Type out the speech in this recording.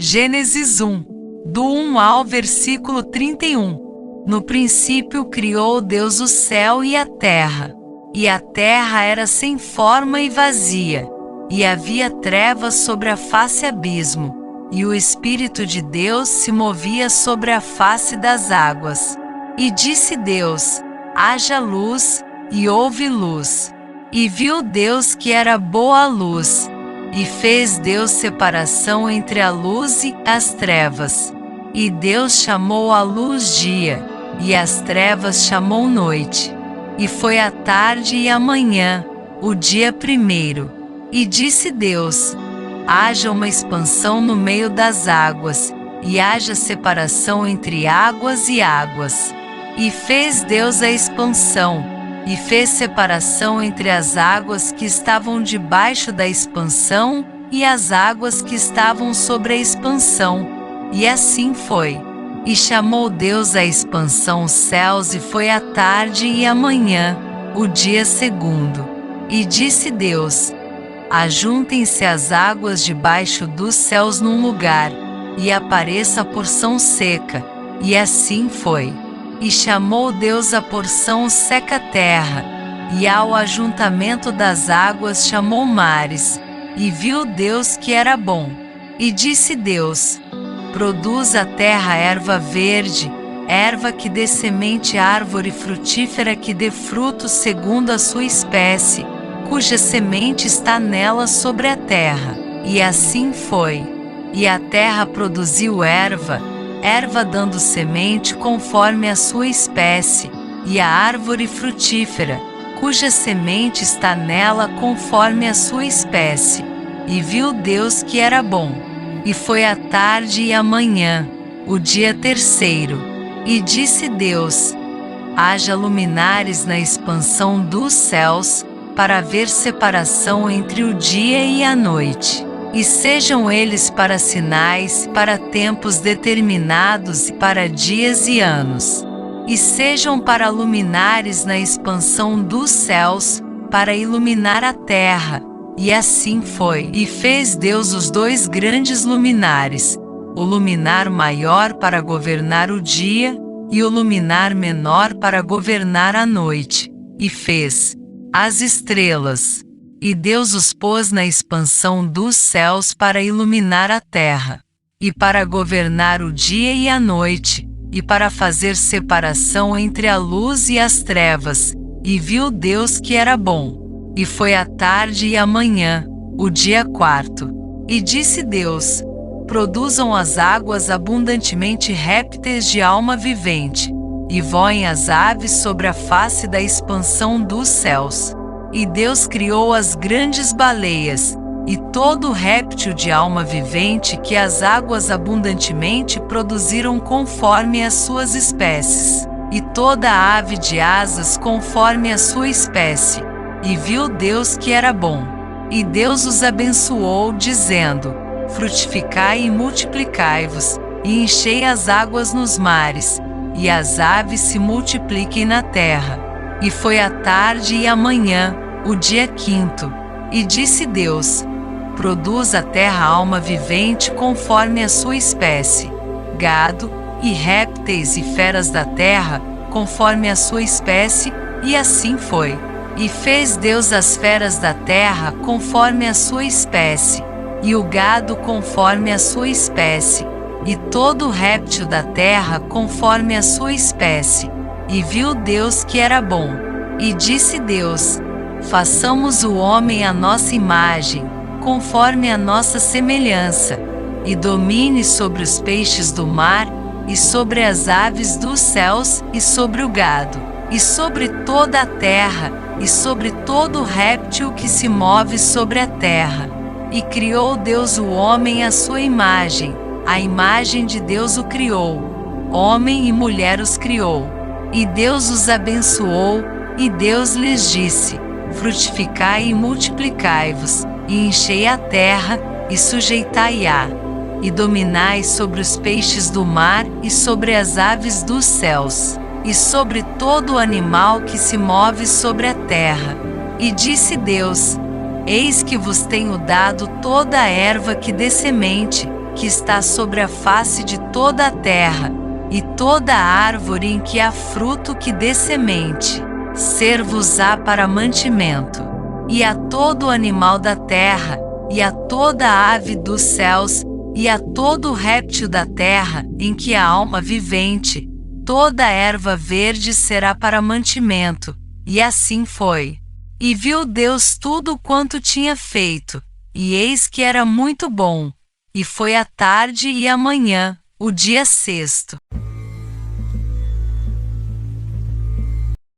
Gênesis 1, do 1 ao versículo 31. No princípio criou Deus o céu e a terra era sem forma e vazia, e havia trevas sobre a face abismo, e o Espírito de Deus se movia sobre a face das águas. E disse Deus: haja luz, e houve luz. E viu Deus que era boa a luz, e fez Deus separação entre a luz e as trevas. E Deus chamou a luz dia, e as trevas chamou noite. E foi a tarde e a manhã, o dia primeiro. E disse Deus: haja uma expansão no meio das águas, e haja separação entre águas e águas. E fez Deus a expansão, e fez separação entre as águas que estavam debaixo da expansão e as águas que estavam sobre a expansão. E assim foi. E chamou Deus a expansão céus, e foi a tarde e a manhã, o dia segundo. E disse Deus: ajuntem-se as águas debaixo dos céus num lugar, e apareça a porção seca. E assim foi. E chamou Deus a porção seca terra, e ao ajuntamento das águas chamou mares. E viu Deus que era bom. E disse Deus: produz a terra erva verde, erva que dê semente, árvore frutífera que dê frutos segundo a sua espécie, cuja semente está nela sobre a terra. E assim foi. E a terra produziu erva dando semente conforme a sua espécie, e a árvore frutífera, cuja semente está nela conforme a sua espécie. E viu Deus que era bom. E foi a tarde e a manhã, o dia terceiro. E disse Deus: haja luminares na expansão dos céus, para haver separação entre o dia e a noite. E sejam eles para sinais, para tempos determinados e para dias e anos. E sejam para luminares na expansão dos céus, para iluminar a terra. E assim foi. E fez Deus os dois grandes luminares, o luminar maior para governar o dia, e o luminar menor para governar a noite. E fez as estrelas. E Deus os pôs na expansão dos céus para iluminar a terra, e para governar o dia e a noite, e para fazer separação entre a luz e as trevas. E viu Deus que era bom. E foi a tarde e a manhã, o dia quarto. E disse Deus: produzam as águas abundantemente répteis de alma vivente, e voem as aves sobre a face da expansão dos céus. E Deus criou as grandes baleias, e todo réptil de alma vivente que as águas abundantemente produziram conforme as suas espécies, e toda ave de asas conforme a sua espécie. E viu Deus que era bom. E Deus os abençoou, dizendo: frutificai e multiplicai-vos, e enchei as águas nos mares, e as aves se multipliquem na terra. E foi a tarde e a manhã, o dia quinto. E disse Deus: produz a terra alma vivente conforme a sua espécie, gado, e répteis e feras da terra, conforme a sua espécie. E assim foi. E fez Deus as feras da terra conforme a sua espécie, e o gado conforme a sua espécie, e todo réptil da terra conforme a sua espécie. E viu Deus que era bom. E disse Deus: façamos o homem à nossa imagem, conforme a nossa semelhança, e domine sobre os peixes do mar, e sobre as aves dos céus, e sobre o gado, e sobre toda a terra, e sobre todo réptil que se move sobre a terra. E criou Deus o homem à sua imagem, a imagem de Deus o criou, homem e mulher os criou. E Deus os abençoou, e Deus lhes disse: frutificai e multiplicai-vos, e enchei a terra, e sujeitai-a, e dominai sobre os peixes do mar, e sobre as aves dos céus, e sobre todo animal que se move sobre a terra. E disse Deus: eis que vos tenho dado toda a erva que dê semente, que está sobre a face de toda a terra, e toda árvore em que há fruto que dê semente, ser-vos-á para mantimento, e a todo animal da terra, e a toda ave dos céus, e a todo réptil da terra, em que há alma vivente, toda erva verde será para mantimento. E assim foi. E viu Deus tudo quanto tinha feito, e eis que era muito bom. E foi a tarde e a manhã, o dia sexto.